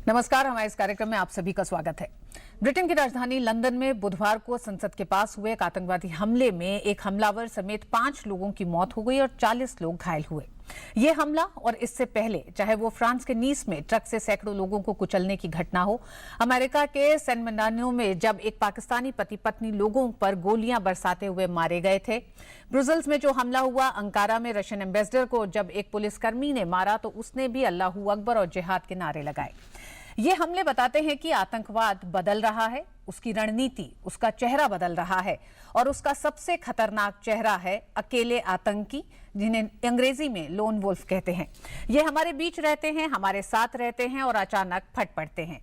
नमस्कार, हमारे इस कार्यक्रम में आप सभी का स्वागत है। ब्रिटेन की राजधानी लंदन में बुधवार को संसद के पास हुए एक आतंकवादी हमले में एक हमलावर समेत 5 लोगों की मौत हो गई और 40 लोग घायल हुए। ये हमला और इससे पहले चाहे वो फ्रांस के नीस में ट्रक से सैकड़ों लोगों को कुचलने की घटना हो, अमेरिका के सैन मेंडानो में जब एक पाकिस्तानी पति पत्नी लोगों पर गोलियां बरसाते हुए मारे गए थे, ब्रुसेल्स में जो हमला हुआ, अंकारा में रशियन एम्बेसडर को जब एक पुलिसकर्मी ने मारा तो उसने भी अल्लाहू अकबर और जिहाद के नारे लगाए। ये हमले बताते हैं कि आतंकवाद बदल रहा है, उसकी रणनीति, उसका चेहरा बदल रहा है और उसका सबसे खतरनाक चेहरा है अकेले आतंकी, जिन्हें अंग्रेजी में लोन वुल्फ कहते हैं। ये हमारे बीच रहते हैं, हमारे साथ रहते हैं और अचानक फट पड़ते हैं।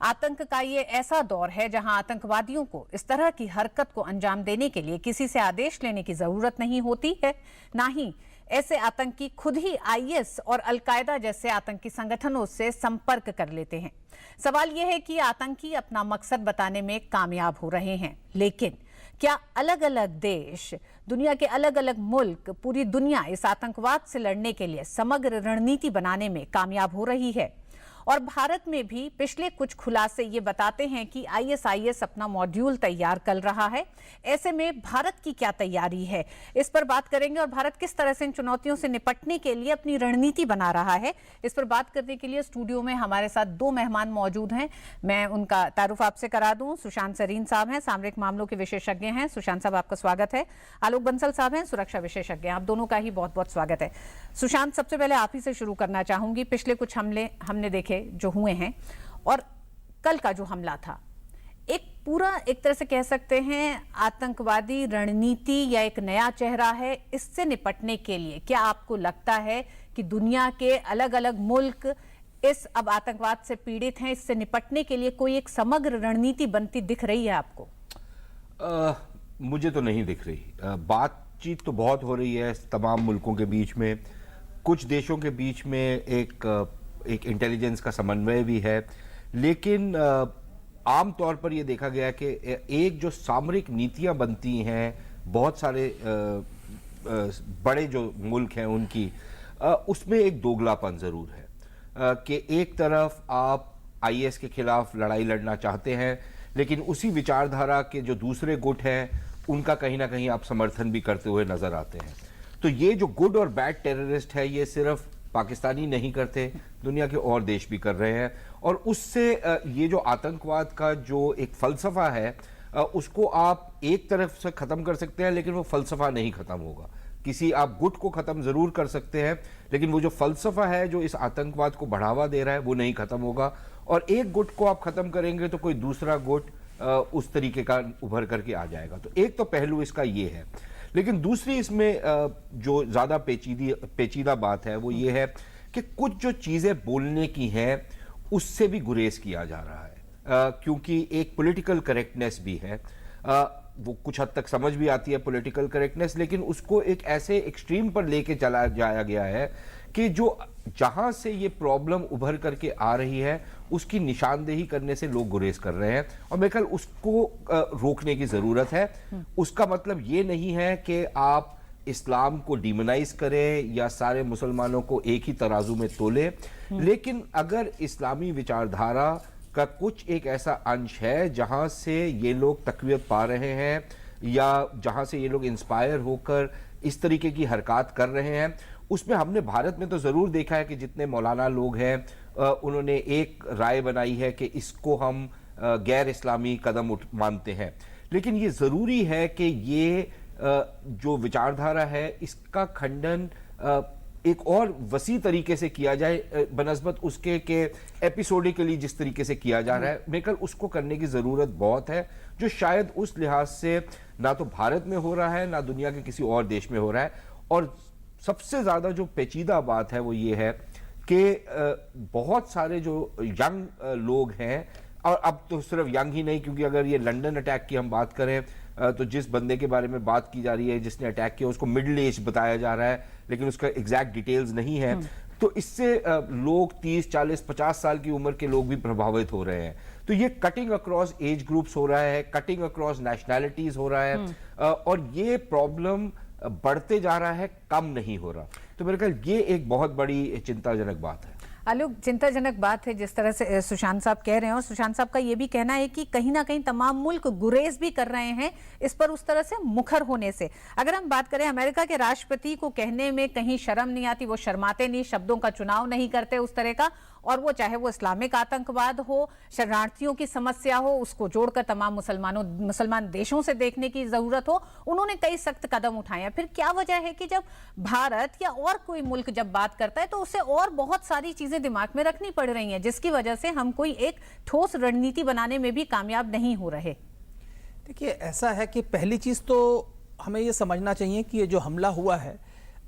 आतंक का ये ऐसा दौर है जहां आतंकवादियों को इस तरह की हरकत को अंजाम देने के लिए किसी से आदेश लेने की जरूरत नहीं होती है, ना ही ऐसे आतंकी खुद ही आईएस और अलकायदा जैसे आतंकी संगठनों से संपर्क कर लेते हैं। सवाल यह है कि आतंकी अपना मकसद बताने में कामयाब हो रहे हैं, लेकिन क्या अलग अलग देश, दुनिया के अलग अलग मुल्क, पूरी दुनिया इस आतंकवाद से लड़ने के लिए समग्र रणनीति बनाने में कामयाब हो रही है? और भारत में भी पिछले कुछ खुलासे ये बताते हैं कि आईएसआईएस अपना मॉड्यूल तैयार कर रहा है। ऐसे में भारत की क्या तैयारी है, इस पर बात करेंगे और भारत किस तरह से इन चुनौतियों से निपटने के लिए अपनी रणनीति बना रहा है। इस पर बात करने के लिए स्टूडियो में हमारे साथ 2 मेहमान मौजूद हैं। मैं उनका तारुफ आपसे करा दूं। सुशांत सरीन साहब हैं, सामरिक मामलों के विशेषज्ञ हैं। सुशांत साहब, आपका स्वागत है। आलोक बंसल साहब हैं, सुरक्षा विशेषज्ञ हैं। आप दोनों का ही बहुत बहुत स्वागत है। सुशांत, सबसे पहले आप ही से शुरू करना चाहूंगी। पिछले कुछ हमले हमने देखे जो हुए हैं और कल का जो हमला था, एक पूरा एक तरह से कह सकते हैं आतंकवादी रणनीति या एक नया चेहरा है। इससे निपटने के लिए क्या आपको लगता है कि दुनिया के अलग अलग मुल्क इस अब आतंकवाद से पीड़ित हैं, इससे निपटने के लिए कोई एक समग्र रणनीति बनती दिख रही है आपको? मुझे तो नहीं दिख रही। बातचीत तो बहुत हो रही है तमाम मुल्कों के बीच में, कुछ देशों के बीच में एक इंटेलिजेंस का समन्वय भी है, लेकिन आम तौर पर यह देखा गया कि एक जो सामरिक नीतियां बनती हैं बहुत सारे बड़े जो मुल्क हैं उनकी, उसमें एक दोगलापन ज़रूर है कि एक तरफ आप आईएस के खिलाफ लड़ाई लड़ना चाहते हैं, लेकिन उसी विचारधारा के जो दूसरे गुट हैं उनका कहीं ना कहीं आप समर्थन भी करते हुए नज़र आते हैं। तो ये जो गुड और बैड टेररिस्ट है, ये सिर्फ पाकिस्तानी नहीं करते, दुनिया के और देश भी कर रहे हैं। और उससे ये जो आतंकवाद का जो एक फलसफा है, उसको आप एक तरफ से ख़त्म कर सकते हैं, लेकिन वो फलसफा नहीं ख़त्म होगा। किसी आप गुट को ख़त्म ज़रूर कर सकते हैं, लेकिन वो जो फलसफा है जो इस आतंकवाद को बढ़ावा दे रहा है वो नहीं ख़त्म होगा। और एक गुट को आप ख़त्म करेंगे तो कोई दूसरा गुट उस तरीके का उभर करके आ जाएगा। तो एक तो पहलू इसका ये है, लेकिन दूसरी इसमें जो ज़्यादा पेचीदा बात है वो ये है कि कुछ जो चीज़ें बोलने की हैं उससे भी गुरेज किया जा रहा है, क्योंकि एक पॉलिटिकल करेक्टनेस भी है। वो कुछ हद तक समझ भी आती है पॉलिटिकल करेक्टनेस, लेकिन उसको एक ऐसे एक्सट्रीम पर लेके चला जाया गया है कि जो जहां से ये प्रॉब्लम उभर करके आ रही है उसकी निशानदेही करने से लोग गुरेज कर रहे हैं। और मेरे ख्याल उसको रोकने की ज़रूरत है। उसका मतलब ये नहीं है कि आप इस्लाम को डिमोनाइज करें या सारे मुसलमानों को एक ही तराजू में तोले, लेकिन अगर इस्लामी विचारधारा का कुछ एक ऐसा अंश है जहां से ये लोग तक़वियत पा रहे हैं या जहां से ये लोग इंस्पायर होकर इस तरीके की हरकत कर रहे हैं, उसमें हमने भारत में तो ज़रूर देखा है कि जितने मौलाना लोग हैं उन्होंने एक राय बनाई है कि इसको हम गैर इस्लामी कदम मानते हैं। लेकिन ये ज़रूरी है कि ये जो विचारधारा है इसका खंडन एक और वसी तरीके से किया जाए बनस्बत उसके के एपिसोडिकली जिस तरीके से किया जा रहा है। मेरे ख्याल उसको करने की ज़रूरत बहुत है, जो शायद उस लिहाज से ना तो भारत में हो रहा है ना दुनिया के किसी और देश में हो रहा है। और सबसे ज़्यादा जो पेचीदा बात है वो ये है कि बहुत सारे जो यंग लोग हैं, और अब तो सिर्फ यंग ही नहीं, क्योंकि अगर ये लंदन अटैक की हम बात करें तो जिस बंदे के बारे में बात की जा रही है जिसने अटैक किया उसको मिडिल एज बताया जा रहा है, लेकिन उसका एग्जैक्ट डिटेल्स नहीं है। तो इससे लोग 30, 40, 50 साल की उम्र के लोग भी प्रभावित हो रहे हैं। तो ये कटिंग अक्रॉस एज ग्रुप्स हो रहा है, कटिंग अक्रॉस नेशनैलिटीज हो रहा है, और ये प्रॉब्लम बढ़ते जा रहा है, कम नहीं हो रहा। तो मेरे ख्याल ये एक बहुत बड़ी चिंताजनक बात है। आलोक, चिंताजनक बात है जिस तरह से सुशांत साहब कह रहे हैं, और सुशांत साहब का ये भी कहना है कि कहीं ना कहीं तमाम मुल्क गुरेज भी कर रहे हैं इस पर उस तरह से मुखर होने से। अगर हम बात करें अमेरिका के राष्ट्रपति को कहने में कहीं शर्म नहीं आती, वो शर्माते नहीं, शब्दों का चुनाव नहीं करते उस तरह का, और वो चाहे वो इस्लामिक आतंकवाद हो, शरणार्थियों की समस्या हो, उसको जोड़कर तमाम मुसलमान देशों से देखने की जरूरत हो, उन्होंने कई सख्त कदम उठाए हैं। फिर क्या वजह है कि जब भारत या और कोई मुल्क जब बात करता है तो उसे और बहुत सारी चीजें दिमाग में रखनी पड़ रही हैं, जिसकी वजह से हम कोई एक ठोस रणनीति बनाने में भी कामयाब नहीं हो रहे? देखिए, ऐसा है कि पहली चीज तो हमें ये समझना चाहिए कि ये जो हमला हुआ है,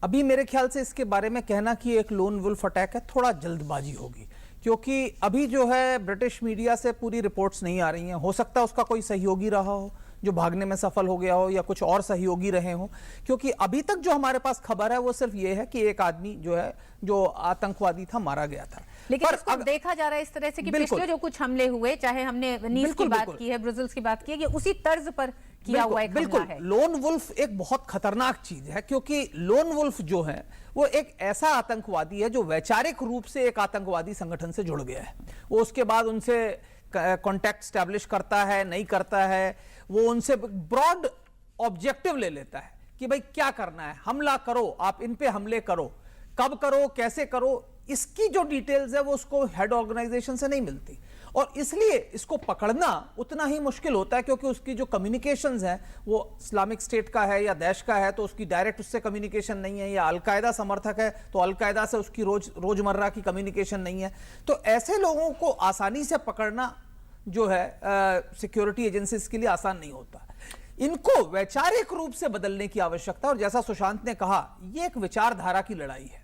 अभी मेरे ख्याल से इसके बारे में कहना कि एक लोन वुल्फ अटैक है, थोड़ा जल्दबाजी होगी, क्योंकि अभी जो है ब्रिटिश मीडिया से पूरी रिपोर्ट्स नहीं आ रही हैं। हो सकता है उसका कोई सहयोगी रहा हो जो भागने में सफल हो गया हो, या कुछ और सहयोगी रहे हो, क्योंकि अभी तक जो हमारे पास खबर है वो सिर्फ ये है कि एक आदमी जो है, जो आतंकवादी था, मारा गया था। लेकिन इसको देखा जा रहा है इस तरह से कि पिछले जो कुछ हमले हुए, चाहे हमने नीस की बात की है, ब्राजील की बात की है, ये उसी तर्ज पर किया हुआ एक हमला है। लोन वुल्फ एक बहुत खतरनाक चीज है, क्योंकि लोन वुल्फ जो है वो एक ऐसा आतंकवादी है जो वैचारिक रूप से एक आतंकवादी संगठन से जुड़ गया है। वो उसके बाद उनसे कॉन्टैक्ट स्टैब्लिश करता है, नहीं करता है, वो उनसे ब्रॉड ऑब्जेक्टिव ले लेता है कि भाई क्या करना है, हमला करो, आप इन पे हमले करो, कब करो, कैसे करो, इसकी जो डिटेल्स है वो उसको हेड ऑर्गेनाइजेशन से नहीं मिलती, और इसलिए इसको पकड़ना उतना ही मुश्किल होता है, क्योंकि उसकी जो कम्युनिकेशंस हैं वो इस्लामिक स्टेट का है या दैश का है, तो उसकी डायरेक्ट उससे कम्युनिकेशन नहीं है, या अलकायदा समर्थक है तो अलकायदा से उसकी रोजमर्रा की कम्युनिकेशन नहीं है। तो ऐसे लोगों को आसानी से पकड़ना जो है सिक्योरिटी एजेंसीज के लिए आसान नहीं होता। इनको वैचारिक रूप से बदलने की आवश्यकता, और जैसा सुशांत ने कहा, यह एक विचारधारा की लड़ाई है,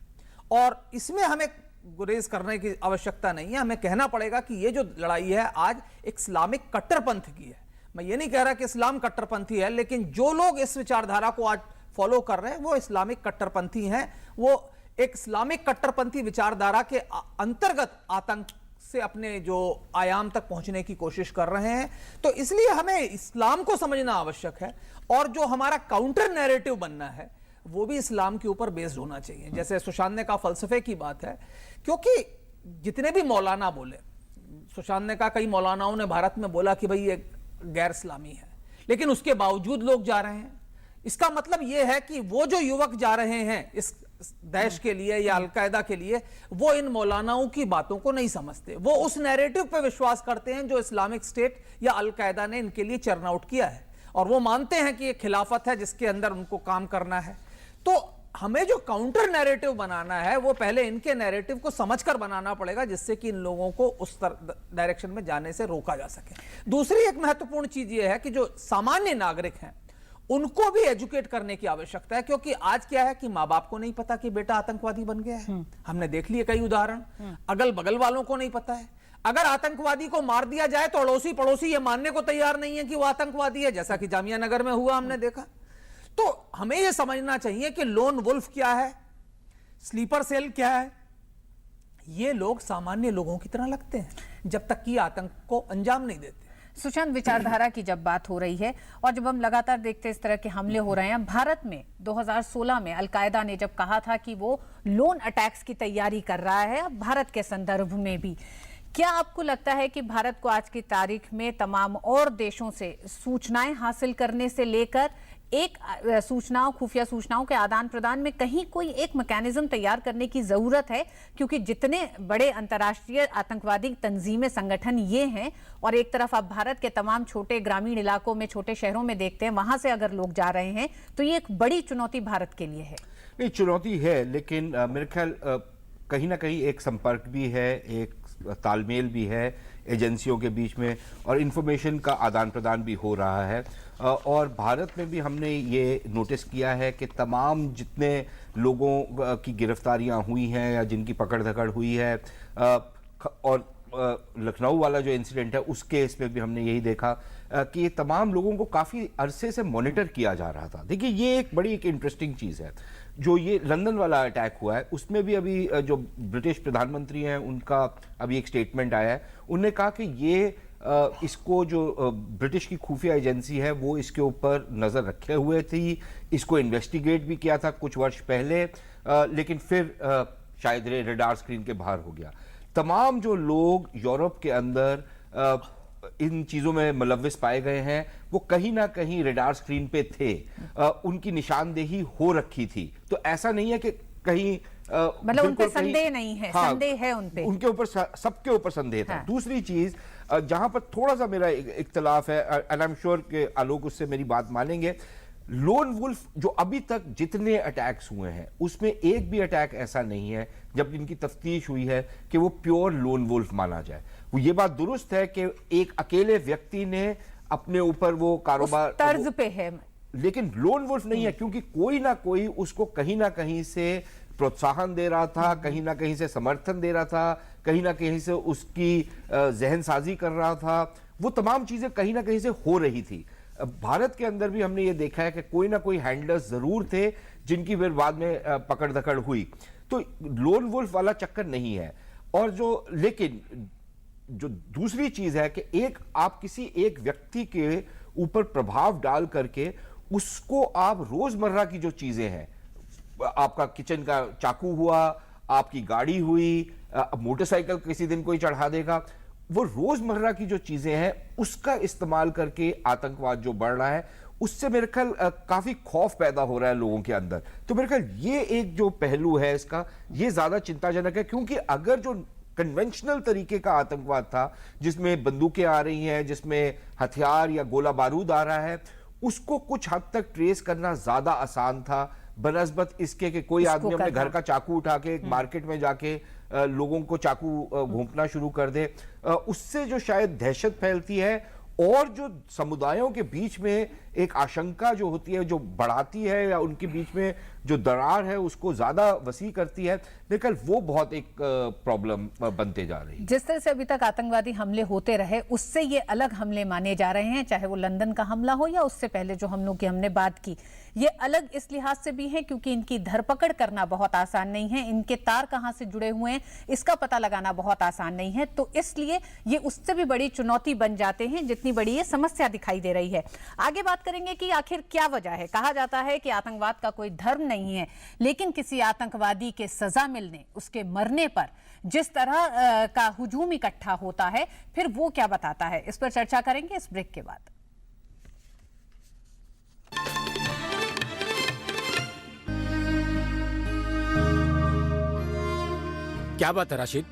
और इसमें हमें गुरेज करने की आवश्यकता नहीं है। हमें कहना पड़ेगा कि ये जो लड़ाई है आज एक इस्लामिक कट्टरपंथ की है। मैं ये नहीं कह रहा कि इस्लाम कट्टरपंथी है, लेकिन जो लोग इस विचारधारा को आज फॉलो कर रहे हैं वो इस्लामिक कट्टरपंथी हैं। वो एक इस्लामिक कट्टरपंथी विचारधारा के अंतर्गत आतंक से अपने जो आयाम तक पहुंचने की कोशिश कर रहे हैं। तो इसलिए हमें इस्लाम को समझना आवश्यक है, और जो हमारा काउंटर नैरेटिव बनना है वो भी इस्लाम के ऊपर बेस्ड होना चाहिए। जैसे सुशांत ने कहा, फलसफे की बात है, क्योंकि जितने भी मौलाना बोले, सुशांत ने कहा कई मौलानाओं ने भारत में बोला कि भाई ये गैर इस्लामी है, लेकिन उसके बावजूद लोग जा रहे हैं। इसका मतलब यह है कि वो जो युवक जा रहे हैं इस दैश के लिए या अलकायदा के लिए, वो इन मौलानाओं की बातों को नहीं समझते, वो उस नैरेटिव पे विश्वास करते हैं जो इस्लामिक स्टेट या अलकायदा ने इनके लिए चर्न आउट किया है, और वो मानते हैं कि ये खिलाफत है जिसके अंदर उनको काम करना है। तो हमें जो काउंटर नैरेटिव बनाना है वो पहले इनके नैरेटिव को समझकर बनाना पड़ेगा, जिससे कि इन लोगों को उस डायरेक्शन में जाने से रोका जा सके। दूसरी एक महत्वपूर्ण चीज ये है कि जो सामान्य नागरिक हैं उनको भी एजुकेट करने की आवश्यकता है, क्योंकि आज क्या है कि माँ बाप को नहीं पता कि बेटा आतंकवादी बन गया है। हमने देख लिए कई उदाहरण, अगल बगल वालों को नहीं पता है। अगर आतंकवादी को मार दिया जाए तो अड़ोसी पड़ोसी ये मानने को तैयार नहीं है कि वो आतंकवादी है, जैसा कि जामिया नगर में हुआ, हमने देखा। तो हमें यह समझना चाहिए कि लोन वुल्फ क्या है, स्लीपर सेल क्या है। ये लोग सामान्य लोगों की तरह लगते हैं जब तक कि आतंक को अंजाम नहीं देते। सुशांत, विचारधारा की जब बात हो रही है और जब हम लगातार देखते हैं इस तरह के हमले हो रहे हैं, भारत में 2016 में अलकायदा ने जब कहा था कि वो लोन अटैक्स की तैयारी कर रहा है, भारत के संदर्भ में भी, क्या आपको लगता है कि भारत को आज की तारीख में तमाम और देशों से सूचनाएं हासिल करने से लेकर एक सूचनाओं, खुफिया सूचनाओं के आदान प्रदान में कहीं कोई एक मैकेनिज्म तैयार करने की जरूरत है? क्योंकि जितने बड़े अंतर्राष्ट्रीय आतंकवादी तंजीमें, संगठन ये हैं, और एक तरफ आप भारत के तमाम छोटे ग्रामीण इलाकों में, छोटे शहरों में देखते हैं, वहां से अगर लोग जा रहे हैं तो ये एक बड़ी चुनौती भारत के लिए है। नहीं, चुनौती है, लेकिन मेरे ख्याल कहीं ना कहीं एक संपर्क भी है, एक तालमेल भी है एजेंसियों के बीच में, और इन्फॉर्मेशन का आदान प्रदान भी हो रहा है। और भारत में भी हमने ये नोटिस किया है कि तमाम जितने लोगों की गिरफ्तारियां हुई हैं या जिनकी पकड़ धकड़ हुई है, और लखनऊ वाला जो इंसिडेंट है उस केस में भी हमने यही देखा कि ये तमाम लोगों को काफ़ी अरसे से मॉनिटर किया जा रहा था। देखिए, ये एक बड़ी एक इंटरेस्टिंग चीज़ है। जो ये लंदन वाला अटैक हुआ है उसमें भी अभी जो ब्रिटिश प्रधानमंत्री हैं उनका अभी एक स्टेटमेंट आया है। उन्होंने कहा कि ये इसको जो ब्रिटिश की खुफिया एजेंसी है वो इसके ऊपर नज़र रखे हुए थी, इसको इन्वेस्टिगेट भी किया था कुछ वर्ष पहले, लेकिन फिर शायद रेडार स्क्रीन के बाहर हो गया। तमाम जो लोग यूरोप के अंदर इन चीजों में मुलव्विस पाए गए हैं वो कहीं ना कहीं रेडार स्क्रीन पे थे, उनकी निशानदेही हो रखी थी। तो ऐसा नहीं है कि कहीं मतलब उन पे संदेह नहीं है, हाँ, संदेह है उन पे, उनके ऊपर सबके ऊपर संदेह था। हाँ। दूसरी चीज जहां पर थोड़ा सा मेरा इख्तलाफ है, एंड आई एम श्योर के आलोक उससे मेरी बात मानेंगे, लोन वुल्फ जो अभी तक जितने अटैक्स हुए हैं उसमें एक भी अटैक ऐसा नहीं है जब इनकी तफ्तीश हुई है कि वो प्योर लोन वुल्फ माना जाए। वो ये बात दुरुस्त है कि एक अकेले व्यक्ति ने अपने ऊपर वो कारोबार उस तर्ज पे है, लेकिन लोन वुल्फ नहीं है, क्योंकि कोई ना कोई उसको कहीं ना कहीं से प्रोत्साहन दे रहा था, कहीं ना कहीं से समर्थन दे रहा था, कहीं ना कहीं से उसकी जहन साजी कर रहा था। वो तमाम चीजें कहीं ना कहीं से हो रही थी। भारत के अंदर भी हमने ये देखा है कि कोई ना कोई हैंडलर्स जरूर थे जिनकी फिर बाद में पकड़ धकड़ हुई। तो लोन वुल्फ वाला चक्कर नहीं है। और लेकिन जो दूसरी चीज है कि आप किसी एक व्यक्ति के ऊपर प्रभाव डाल करके उसको आप रोजमर्रा की जो चीजें हैं, आपका किचन का चाकू हुआ, आपकी गाड़ी हुई, मोटरसाइकिल किसी दिन कोई चढ़ा देगा, वो रोजमर्रा की जो चीजें हैं उसका इस्तेमाल करके आतंकवाद जो बढ़ रहा है उससे मेरे ख्याल काफी खौफ पैदा हो रहा है लोगों के अंदर। तो मेरे ख्याल ये एक जो पहलू है इसका, ये ज्यादा चिंताजनक है, क्योंकि अगर जो कन्वेंशनल तरीके का आतंकवाद था जिसमें बंदूकें आ रही हैं, जिसमें हथियार या गोला बारूद आ रहा है, उसको कुछ हद तक ट्रेस करना ज्यादा आसान था बनस्बत इसके कि कोई आदमी अपने घर का चाकू उठा के एक मार्केट में जाके लोगों को चाकू घोंपना शुरू कर दे। उससे जो शायद दहशत फैलती है और जो समुदायों के बीच में एक आशंका जो होती है, जो बढ़ाती है या उनके बीच में जो दरार है उसको ज्यादा वसी करती है, मेरे ख्याल वो बहुत एक प्रॉब्लम बनते जा रही है। जिस तरह से अभी तक आतंकवादी हमले होते रहे उससे ये अलग हमले माने जा रहे हैं, चाहे वो लंदन का हमला हो या उससे पहले जो हमलों की हमने बात की, ये अलग इस लिहाज से भी है क्योंकि इनकी धरपकड़ करना बहुत आसान नहीं है, इनके तार कहां से जुड़े हुए हैं इसका पता लगाना बहुत आसान नहीं है। तो इसलिए ये उससे भी बड़ी चुनौती बन जाते हैं जितनी बड़ी ये समस्या दिखाई दे रही है। आगे बात करेंगे कि आखिर क्या वजह है। कहा जाता है कि आतंकवाद का कोई धर्म नहीं है, लेकिन किसी आतंकवादी के सजा मिलने, उसके मरने पर जिस तरह का हुजूम इकट्ठा होता है, फिर वो क्या बताता है, इस पर चर्चा करेंगे इस ब्रेक के बाद। क्या बात है राशिद,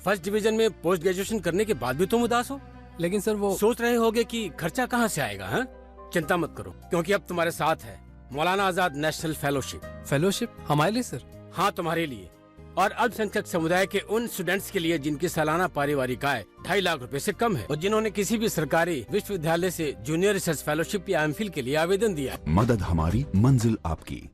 फर्स्ट डिवीजन में पोस्ट ग्रेजुएशन करने के बाद भी तुम उदास हो? लेकिन सर वो सोच रहे होगे कि खर्चा कहाँ से आएगा? हाँ, चिंता मत करो, क्योंकि अब तुम्हारे साथ है मौलाना आजाद नेशनल फेलोशिप हमारे लिए सर। हाँ, तुम्हारे लिए और अल्पसंख्यक समुदाय के उन स्टूडेंट्स के लिए जिनकी सालाना पारिवारिक आय 2.5 लाख रुपए से कम है और जिन्होंने किसी भी सरकारी विश्वविद्यालय से जूनियर रिसर्च फेलोशिप या एमफिल के लिए आवेदन दिया। मदद हमारी, मंजिल आपकी।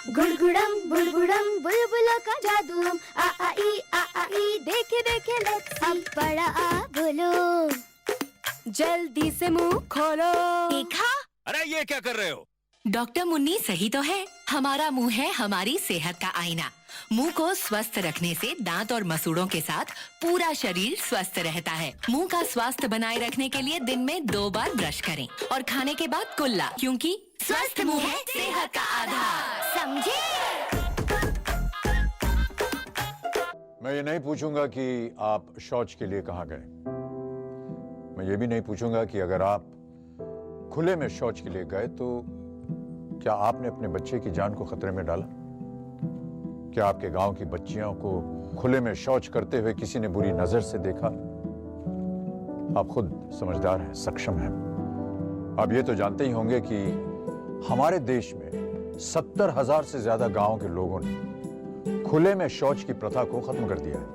गुड़गुड़म बुड़बुड़म बुलबुलों का जादू हम आ ई देखे देखे लेट्स अब बड़ा आ बोलो, जल्दी से मुंह खोलो। देखा? अरे ये क्या कर रहे हो? डॉक्टर मुन्नी सही तो है, हमारा मुंह है हमारी सेहत का आईना। मुंह को स्वस्थ रखने से दांत और मसूड़ों के साथ पूरा शरीर स्वस्थ रहता है। मुंह का स्वास्थ्य बनाए रखने के लिए दिन में 2 बार ब्रश करें और खाने के बाद कुल्ला, क्योंकि स्वस्थ मुंह है सेहत का आधार। समझे? मैं ये नहीं पूछूंगा कि आप शौच के लिए कहां गए। मैं ये भी नहीं पूछूंगा कि अगर आप खुले में शौच के लिए गए तो क्या आपने अपने बच्चे की जान को खतरे में डाला? क्या आपके गांव की बच्चियों को खुले में शौच करते हुए किसी ने बुरी नजर से देखा? आप खुद समझदार हैं, सक्षम हैं। आप ये तो जानते ही होंगे कि हमारे देश में 70,000 से ज्यादा गांवों के लोगों ने खुले में शौच की प्रथा को खत्म कर दिया है।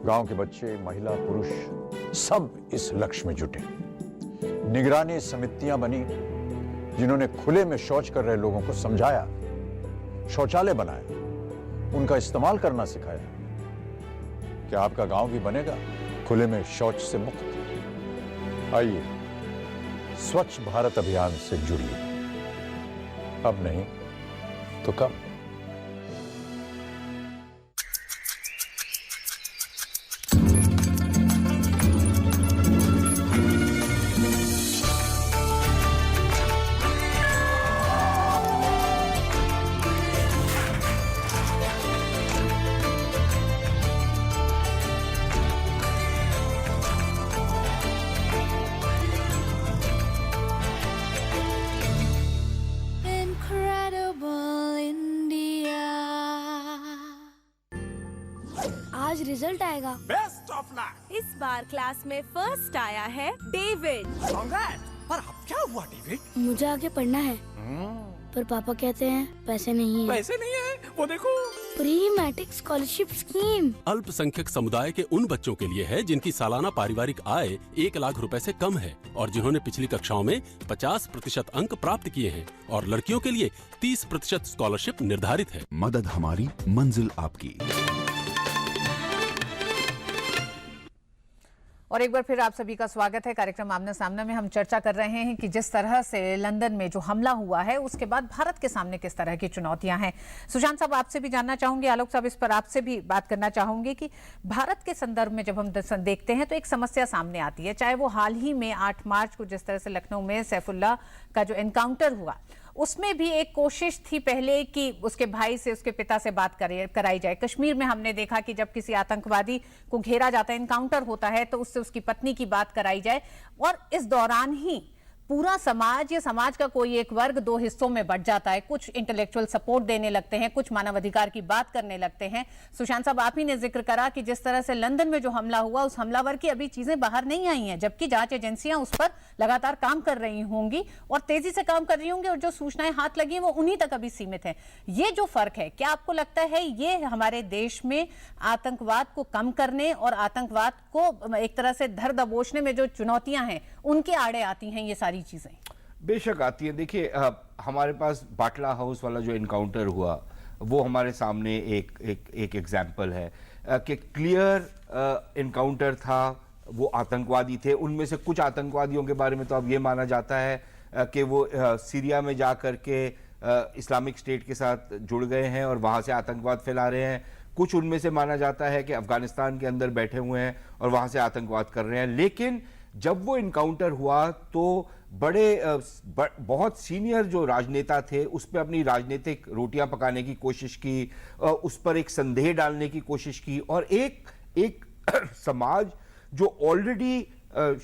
गांव के बच्चे, महिला, पुरुष सब इस लक्ष्य में जुटे। निगरानी समितियां बनी जिन्होंने खुले में शौच कर रहे लोगों को समझाया, शौचालय बनाया, उनका इस्तेमाल करना सिखाया। क्या आपका गांव भी बनेगा खुले में शौच से मुक्त? आइए स्वच्छ भारत अभियान से जुड़िए। अब नहीं तो कब? आज रिजल्ट आएगा। Best of luck. इस बार क्लास में फर्स्ट आया है डेविड। पर अब क्या हुआ डेविड? मुझे आगे पढ़ना है, पर पापा कहते हैं पैसे नहीं है। पैसे नहीं है, वो देखो। प्री मैट्रिक स्कॉलरशिप स्कीम अल्पसंख्यक समुदाय के उन बच्चों के लिए है जिनकी सालाना पारिवारिक आय 1 लाख रुपए से कम है और जिन्होंने पिछली कक्षाओं में 50% अंक प्राप्त किए हैं, और लड़कियों के लिए 30% स्कॉलरशिप निर्धारित है। मदद हमारी, मंजिल आपकी। और एक बार फिर आप सभी का स्वागत है। कार्यक्रम आमने सामने में हम चर्चा कर रहे हैं कि जिस तरह से लंदन में जो हमला हुआ है उसके बाद भारत के सामने किस तरह की चुनौतियां हैं। सुशांत साहब, आपसे भी जानना चाहूंगी, आलोक साहब इस पर आपसे भी बात करना चाहूंगी कि भारत के संदर्भ में जब हम देखते हैं तो एक समस्या सामने आती है, चाहे वो हाल ही में 8 मार्च को जिस तरह से लखनऊ में सैफुल्लाह का जो एनकाउंटर हुआ, उसमें भी एक कोशिश थी पहले कि उसके भाई से, उसके पिता से बात कराई जाए। कश्मीर में हमने देखा कि जब किसी आतंकवादी को घेरा जाता है, एनकाउंटर होता है, तो उससे उसकी पत्नी की बात कराई जाए, और इस दौरान ही पूरा समाज या समाज का कोई एक वर्ग 2 हिस्सों में बंट जाता है। कुछ इंटेलेक्चुअल सपोर्ट देने लगते हैं, कुछ मानवाधिकार की बात करने लगते हैं। सुशांत साहब, आप ही ने जिक्र करा कि जिस तरह से लंदन में जो हमला हुआ, उस हमलावर की अभी चीजें बाहर नहीं आई हैं, जबकि जांच एजेंसियां उस पर लगातार काम कर रही होंगी और तेजी से काम कर रही होंगी, और जो सूचनाएं हाथ लगी हैं वो उन्हीं तक अभी सीमित है। ये जो फर्क है, क्या आपको लगता है ये हमारे देश में आतंकवाद को कम करने और आतंकवाद को एक तरह से धर दबोचने में जो चुनौतियां हैं उनके आड़े आती हैं ये सारी चीजें? बेशक आती है। देखिए, हमारे पास बाटला हाउस वाला जो इनकाउंटर हुआ वो हमारे सामने एक एग्जाम्पल है कि क्लियर इनकाउंटर था, वो आतंकवादी थे। उनमें से कुछ आतंकवादियों के बारे में तो अब ये माना जाता है कि वो सीरिया में जा कर के इस्लामिक स्टेट के साथ जुड़ गए हैं और वहाँ से आतंकवाद फैला रहे हैं। कुछ उनमें से माना जाता है कि अफगानिस्तान के अंदर बैठे हुए हैं और वहाँ से आतंकवाद कर रहे हैं। लेकिन जब वो इनकाउंटर हुआ तो बहुत सीनियर जो राजनेता थे उस पर अपनी राजनीतिक रोटियां पकाने की कोशिश की, उस पर एक संदेह डालने की कोशिश की, और एक समाज जो ऑलरेडी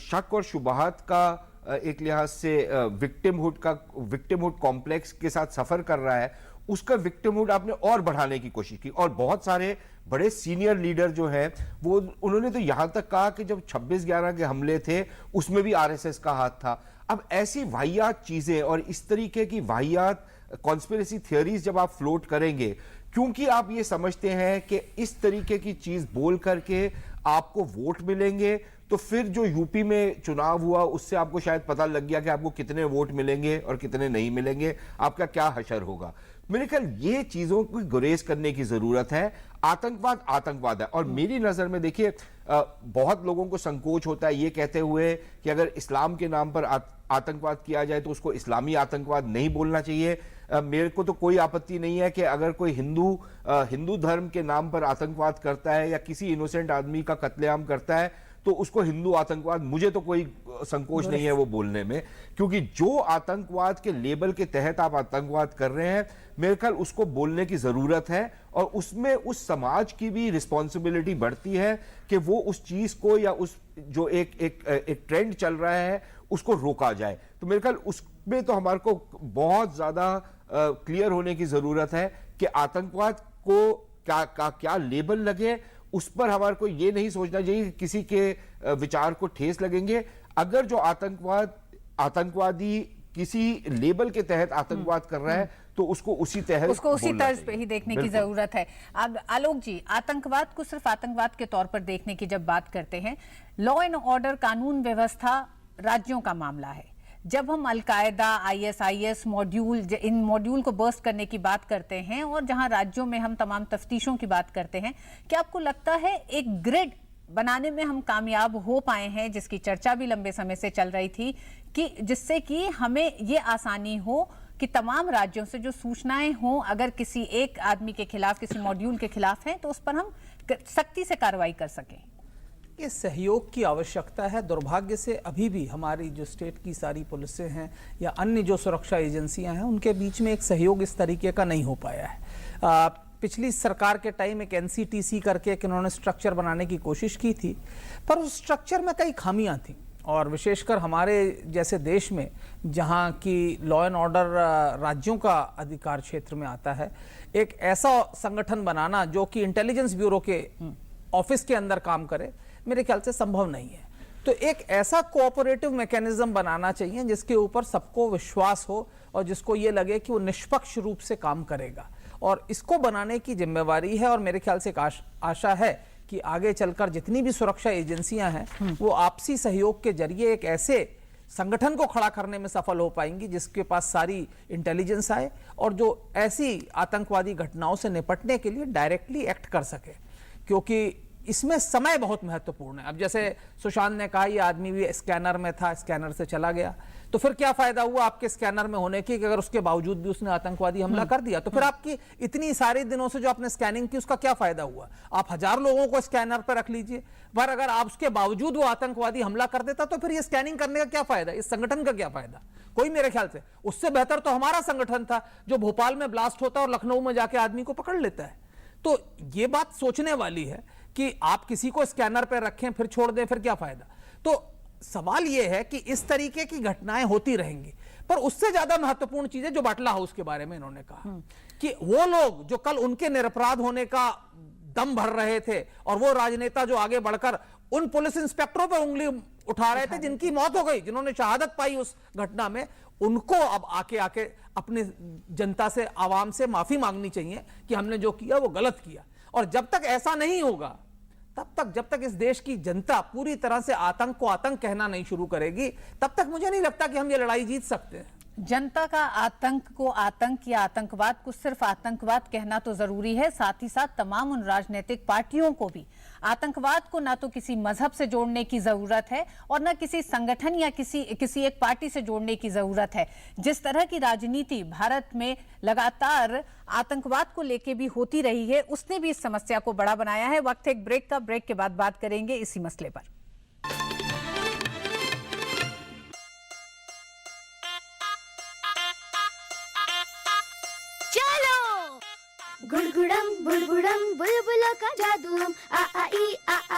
शक और शुबहात का एक लिहाज से विक्टिमहुड कॉम्प्लेक्स के साथ सफर कर रहा है, उसका विक्टिमहुड आपने और बढ़ाने की कोशिश की। और बहुत सारे बड़े सीनियर लीडर जो हैं वो उन्होंने तो यहां तक कहा कि जब 26/11 के हमले थे उसमें भी आरएसएस का हाथ था। अब ऐसी वाहियात चीजें और इस तरीके की वाहियात कॉन्स्पिरेसी थियरीज जब आप फ्लोट करेंगे, क्योंकि आप ये समझते हैं कि इस तरीके की चीज बोल करके आपको वोट मिलेंगे, तो फिर जो यूपी में चुनाव हुआ उससे आपको शायद पता लग गया कि आपको कितने वोट मिलेंगे और कितने नहीं मिलेंगे, आपका क्या हशर होगा। मेरे ख्याल ये चीजों को गुरेज करने की जरूरत है। आतंकवाद है, और मेरी नजर में देखिए बहुत लोगों को संकोच होता है ये कहते हुए कि अगर इस्लाम के नाम पर आतंकवाद किया जाए तो उसको इस्लामी आतंकवाद नहीं बोलना चाहिए। मेरे को तो कोई आपत्ति नहीं है कि अगर कोई हिंदू धर्म के नाम पर आतंकवाद करता है या किसी इनोसेंट आदमी का कत्लेआम करता है तो उसको हिंदू आतंकवाद, मुझे तो कोई संकोच नहीं है वो बोलने में, क्योंकि जो आतंकवाद के लेबल के तहत आप आतंकवाद कर रहे हैं मेरे ख्याल उसको बोलने की जरूरत है, और उसमें उस समाज की भी रिस्पॉन्सिबिलिटी बढ़ती है कि वो उस चीज को या उस जो एक ट्रेंड चल रहा है उसको रोका जाए। तो मेरे ख्याल उसमें तो हमारे को बहुत ज्यादा क्लियर होने की जरूरत है कि आतंकवाद को क्या लेबल लगे, उस पर हमारे को ये नहीं सोचना चाहिए कि किसी के विचार को ठेस लगेंगे। अगर जो आतंकवादी किसी लेबल के तहत आतंकवाद कर रहा है तो उसको उसी तर्ज पे ही देखने की जरूरत है। अब आलोक जी, आतंकवाद को सिर्फ आतंकवाद के तौर पर देखने की जब बात करते हैं, लॉ एंड ऑर्डर, कानून व्यवस्था राज्यों का मामला है। जब हम अलकायदा, ISIS इन मॉड्यूल को बर्स्ट करने की बात करते हैं और जहां राज्यों में हम तमाम तफ्तीशों की बात करते हैं, क्या आपको लगता है एक ग्रिड बनाने में हम कामयाब हो पाए हैं, जिसकी चर्चा भी लंबे समय से चल रही थी, कि जिससे कि हमें ये आसानी हो कि तमाम राज्यों से जो सूचनाएं हों, अगर किसी एक आदमी के खिलाफ, किसी मॉड्यूल के खिलाफ है, तो उस पर हम सख्ती से कार्रवाई कर सकें? ये सहयोग की आवश्यकता है। दुर्भाग्य से अभी भी हमारी जो स्टेट की सारी पुलिसें हैं या अन्य जो सुरक्षा एजेंसियां हैं उनके बीच में एक सहयोग इस तरीके का नहीं हो पाया है। पिछली सरकार के टाइम एक NCTC करके एक इन्होंने स्ट्रक्चर बनाने की कोशिश की थी, पर उस स्ट्रक्चर में कई खामियां थी, और विशेषकर हमारे जैसे देश में जहां की लॉ एंड ऑर्डर राज्यों का अधिकार क्षेत्र में आता है, एक ऐसा संगठन बनाना जो कि इंटेलिजेंस ब्यूरो के ऑफिस के अंदर काम करे, मेरे ख्याल से संभव नहीं है। तो एक ऐसा कोऑपरेटिव मैकेनिज्म बनाना चाहिए जिसके ऊपर सबको विश्वास हो और जिसको ये लगे कि वो निष्पक्ष रूप से काम करेगा, और इसको बनाने की जिम्मेवारी है। और मेरे ख्याल से एक आशा है कि आगे चलकर जितनी भी सुरक्षा एजेंसियां हैं वो आपसी सहयोग के जरिए एक ऐसे संगठन को खड़ा करने में सफल हो पाएंगी जिसके पास सारी इंटेलिजेंस आए और जो ऐसी आतंकवादी घटनाओं से निपटने के लिए डायरेक्टली एक्ट कर सके, क्योंकि इसमें समय बहुत महत्वपूर्ण है। अब जैसे सुशांत ने कहा, ये आदमी भी स्कैनर में था, स्कैनर से चला गया, तो फिर क्या फायदा हुआ आपके स्कैनर में होने की कि अगर उसके बावजूद भी उसने आतंकवादी हमला कर दिया, तो फिर आपकी इतनी सारे दिनों से जो आपने स्कैनिंग की उसका क्या फायदा हुआ? आप 1000 लोगों को स्कैनर पर रख लीजिए, पर अगर आप उसके बावजूद वो आतंकवादी हमला कर देता तो फिर ये स्कैनिंग करने का क्या फायदा, इस संगठन का क्या फायदा? कोई, मेरे ख्याल से उससे बेहतर तो हमारा संगठन था जो भोपाल में ब्लास्ट होता है और लखनऊ में जाके आदमी को पकड़ लेता है। तो ये बात सोचने वाली है कि आप किसी को स्कैनर पर रखें फिर छोड़ दें, फिर क्या फायदा? तो सवाल यह है कि इस तरीके की घटनाएं होती रहेंगी, पर उससे ज्यादा महत्वपूर्ण चीज है जो बाटला हाउस के बारे में इन्होंने कहा कि वो लोग जो कल उनके निरपराध होने का दम भर रहे थे और वो राजनेता जो आगे बढ़कर उन पुलिस इंस्पेक्टरों पर उंगली उठा रहे थे जिनकी मौत हो गई, जिन्होंने शहादत पाई उस घटना में, उनको अब आके अपनी जनता से, आवाम से माफी मांगनी चाहिए कि हमने जो किया वो गलत किया। और जब तक ऐसा नहीं होगा, जब तक इस देश की जनता पूरी तरह से आतंक को आतंक कहना नहीं शुरू करेगी, तब तक मुझे नहीं लगता कि हम ये लड़ाई जीत सकते हैं। जनता का आतंक को आतंक या आतंकवाद को सिर्फ आतंकवाद कहना तो जरूरी है, साथ ही साथ तमाम उन राजनीतिक पार्टियों को भी आतंकवाद को ना तो किसी मजहब से जोड़ने की जरूरत है और ना किसी संगठन या किसी एक पार्टी से जोड़ने की जरूरत है। जिस तरह की राजनीति भारत में लगातार आतंकवाद को लेकर भी होती रही है, उसने भी इस समस्या को बड़ा बनाया है। वक्त एक ब्रेक का, ब्रेक के बाद बात करेंगे इसी मसले पर। गुड़गुड़म बुड़बुड़म बुलबुलों का जादू हम आ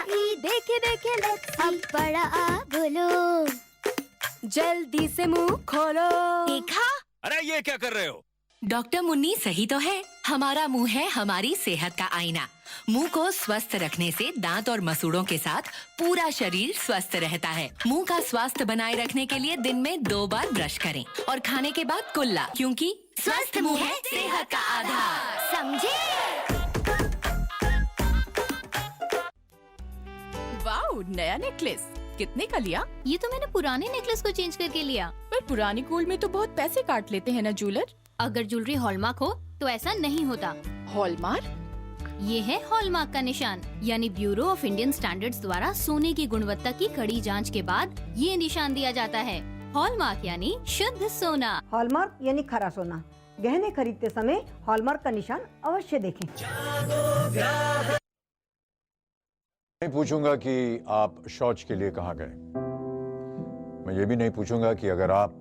ई देखे देखे लेट्स सी। अब बड़ा आ बोलो, जल्दी से मुंह खोलो। देखा? अरे ये क्या कर रहे हो? डॉक्टर मुन्नी सही तो है, हमारा मुंह है हमारी सेहत का आईना। मुंह को स्वस्थ रखने से दांत और मसूड़ों के साथ पूरा शरीर स्वस्थ रहता है। मुंह का स्वास्थ्य बनाए रखने के लिए दिन में 2 बार ब्रश करें और खाने के बाद कुल्ला, क्योंकि स्वस्थ मुंह है सेहत का आधार। समझे? वाओ, नया नेकलेस कितने का लिया? ये तो मैंने पुराने नेकलेस को चेंज करके लिया। पर पुरानी गोल्ड में तो बहुत पैसे काट लेते हैं ना ज्वेलर। अगर ज्वेलरी हॉलमार्क हो तो ऐसा नहीं होता। हॉलमार्क? ये है हॉलमार्क का निशान, यानी ब्यूरो ऑफ इंडियन स्टैंडर्ड्स द्वारा सोने की गुणवत्ता की कड़ी जांच के बाद ये निशान दिया जाता है। हॉलमार्क यानी शुद्ध सोना। हॉलमार्क यानी खरा सोना। गहने खरीदते समय हॉलमार्क का निशान अवश्य देखें। नहीं पूछूंगा कि आप शौच के लिए कहाँ गए। मैं ये भी नहीं पूछूंगा कि अगर आप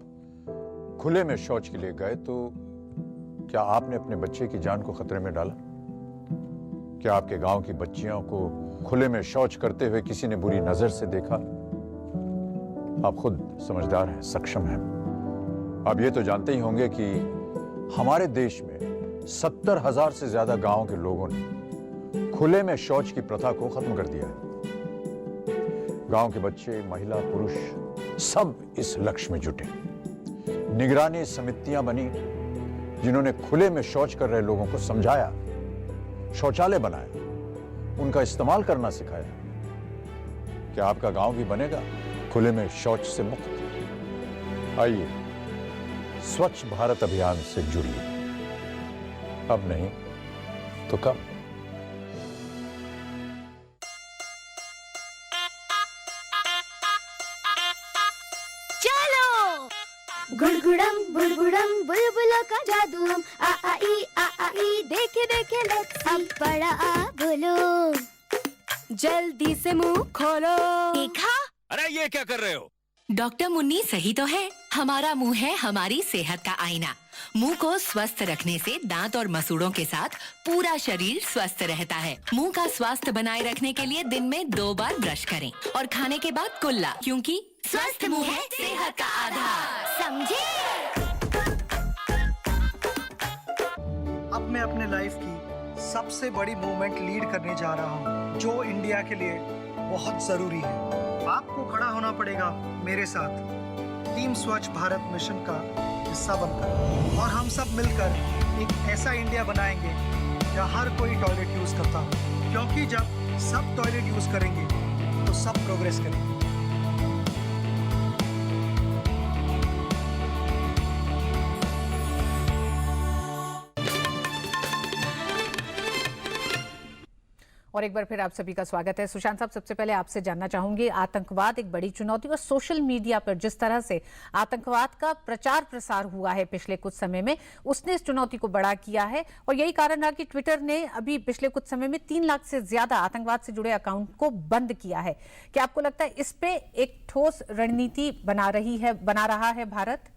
खुले में शौच के लिए गए तो क्या आपने अपने बच्चे की जान को खतरे में डाला? क्या आपके गांव की बच्चियों को खुले में शौच करते हुए किसी ने बुरी नजर से देखा? आप खुद समझदार हैं, सक्षम हैं। आप ये तो जानते ही होंगे कि हमारे देश में 70,000 से ज्यादा गांव के लोगों ने खुले में शौच की प्रथा को खत्म कर दिया है। गांव के बच्चे, महिला, पुरुष सब इस लक्ष्य में जुटे। निगरानी समितियां बनी जिन्होंने खुले में शौच कर रहे लोगों को समझाया, शौचालय बनाया, उनका इस्तेमाल करना सिखाया। क्या आपका गांव भी बनेगा खुले में शौच से मुक्त? आइए स्वच्छ भारत अभियान से जुड़िए। अब नहीं तो कब? गुड़गुड़म बुड़बुड़म बुलबुलों का जादू हम आ ई देखे देखे लेट्स सी। अब बड़ा आ बोलो, जल्दी से मुंह खोलो। देखा? अरे ये क्या कर रहे हो? डॉक्टर मुन्नी सही तो है, हमारा मुंह है हमारी सेहत का आईना। मुंह को स्वस्थ रखने से दांत और मसूड़ों के साथ पूरा शरीर स्वस्थ रहता है। मुंह का स्वास्थ्य बनाए रखने के लिए दिन में 2 बार ब्रश करें और खाने के बाद कुल्ला, क्योंकि स्वस्थ मुंह है सेहत का आधार। समझे? अब मैं अपने लाइफ की सबसे बड़ी मूवमेंट लीड करने जा रहा हूँ, जो इंडिया के लिए बहुत जरूरी है। आपको खड़ा होना पड़ेगा मेरे साथ टीम स्वच्छ भारत मिशन का हिस्सा बनकर, और हम सब मिलकर एक ऐसा इंडिया बनाएंगे जहाँ हर कोई टॉयलेट यूज करता हो, क्योंकि जब सब टॉयलेट यूज करेंगे तो सब प्रोग्रेस करेंगे। और एक बार फिर आप सभी का स्वागत है। सुशांत साहब, सबसे पहले आपसे जानना चाहूंगी, आतंकवाद एक बड़ी चुनौती और सोशल मीडिया पर जिस तरह से आतंकवाद का प्रचार प्रसार हुआ है पिछले कुछ समय में, उसने इस चुनौती को बड़ा किया है और यही कारण रहा कि ट्विटर ने अभी पिछले कुछ समय में 3 लाख से ज्यादा आतंकवाद से जुड़े अकाउंट को बंद किया है। क्या आपको लगता है इस पे एक ठोस रणनीति बना रहा है भारत?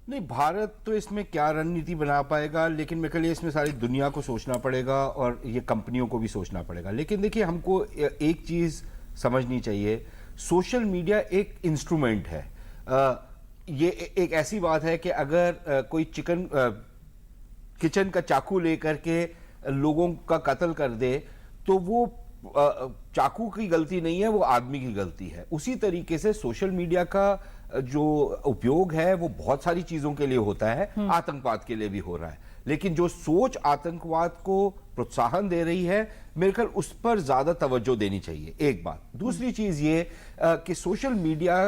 नहीं, भारत तो इसमें क्या रणनीति बना पाएगा, लेकिन मेरे लिए इसमें सारी दुनिया को सोचना पड़ेगा और ये कंपनियों को भी सोचना पड़ेगा। लेकिन देखिए, हमको एक चीज़ समझनी चाहिए, सोशल मीडिया एक इंस्ट्रूमेंट है। ये एक ऐसी बात है कि अगर कोई किचन का चाकू लेकर के लोगों का कत्ल कर दे तो वो चाकू की गलती नहीं है, वो आदमी की गलती है। उसी तरीके से सोशल मीडिया का जो उपयोग है वो बहुत सारी चीजों के लिए होता है, आतंकवाद के लिए भी हो रहा है, लेकिन जो सोच आतंकवाद को प्रोत्साहन दे रही है, मेरे ख्याल उस पर ज्यादा तवज्जो देनी चाहिए, एक बात। दूसरी चीज ये कि सोशल मीडिया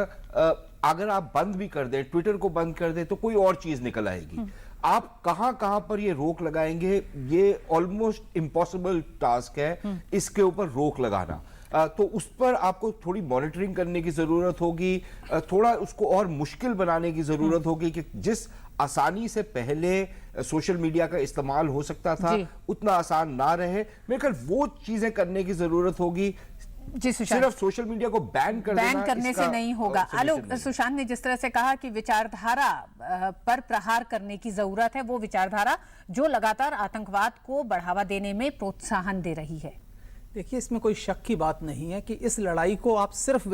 अगर आप बंद भी कर दें, ट्विटर को बंद कर दें, तो कोई और चीज निकल आएगी। आप कहां पर ये रोक लगाएंगे, ये ऑलमोस्ट इम्पॉसिबल टास्क है इसके ऊपर रोक लगाना। तो उस पर आपको थोड़ी मॉनिटरिंग करने की जरूरत होगी, थोड़ा उसको और मुश्किल बनाने की जरूरत होगी कि जिस आसानी से पहले सोशल मीडिया का इस्तेमाल हो सकता था उतना आसान ना रहे। मेरे ख्याल वो चीजें करने की जरूरत होगी। जी, सिर्फ सोशल मीडिया को बैन करने से नहीं होगा। आलोक, सुशांत ने जिस तरह से कहा कि विचारधारा पर प्रहार करने की जरूरत है, वो विचारधारा जो लगातार आतंकवाद को बढ़ावा देने में प्रोत्साहन दे रही है। देखिए, इसमें कोई शक की बात नहीं है कि इस लड़ाई को आप सिर्फ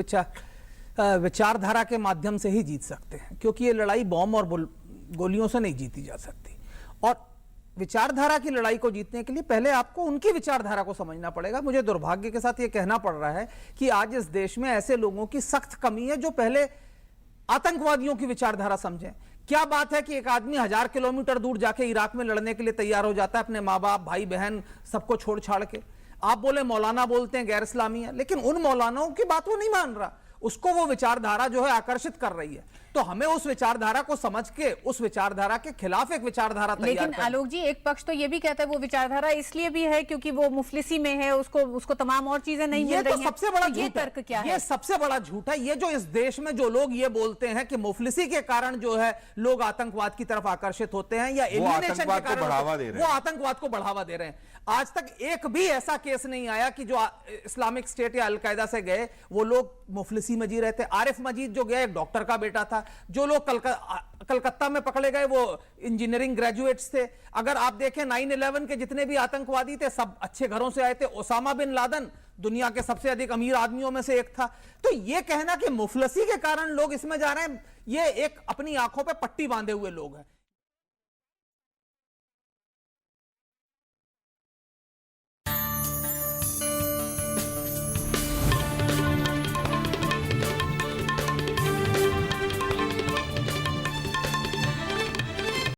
विचारधारा के माध्यम से ही जीत सकते हैं, क्योंकि ये लड़ाई बॉम्ब और गोलियों से नहीं जीती जा सकती। और विचारधारा की लड़ाई को जीतने के लिए पहले आपको उनकी विचारधारा को समझना पड़ेगा। मुझे दुर्भाग्य के साथ ये कहना पड़ रहा है कि आज इस देश में ऐसे लोगों की सख्त कमी है जो पहले आतंकवादियों की विचारधारा समझें। क्या बात है कि एक आदमी 1000 किलोमीटर दूर जाके इराक में लड़ने के लिए तैयार हो जाता है, अपने माँ बाप, भाई बहन सबको छोड़ छाड़ के। आप बोले मौलाना बोलते हैं गैर इस्लामी है, लेकिन उन मौलानाओं की बात वो नहीं मान रहा, उसको वो विचारधारा जो है आकर्षित कर रही है। तो हमें उस विचारधारा को समझ के उस विचारधारा के खिलाफ एक विचारधारा तैयार लेकिन आलोक जी, एक पक्ष तो ये भी कहता है वो विचारधारा इसलिए भी है क्योंकि वो मुफलिसी में है, उसको तमाम और चीजें नहीं मिल रही हैं। सबसे बड़ा ये तर्क क्या है? ये सबसे बड़ा झूठ है। ये जो इस देश में जो लोग ये बोलते हैं कि मुफलिसी के कारण जो है लोग आतंकवाद की तरफ आकर्षित होते हैं या एलियनेशन के कारण वो आतंकवाद को बढ़ावा दे रहे हैं। आज तक एक भी ऐसा केस नहीं आया कि जो इस्लामिक स्टेट या अलकायदा से गए वो लोग मुफलिसी में जी रहे थे। आरिफ मजीद जो गया एक डॉक्टर का बेटा था, जो लोग कलकत्ता में पकड़े गए वो इंजीनियरिंग ग्रेजुएट्स थे। अगर आप देखें 9/11 के जितने भी आतंकवादी थे सब अच्छे घरों से आए थे। ओसामा बिन लादेन दुनिया के सबसे अधिक अमीर आदमियों में से एक था। तो ये कहना कि मुफलिसी के कारण लोग इसमें जा रहे हैं, ये एक अपनी आंखों पे पट्टी बांधे हुए लोग हैं।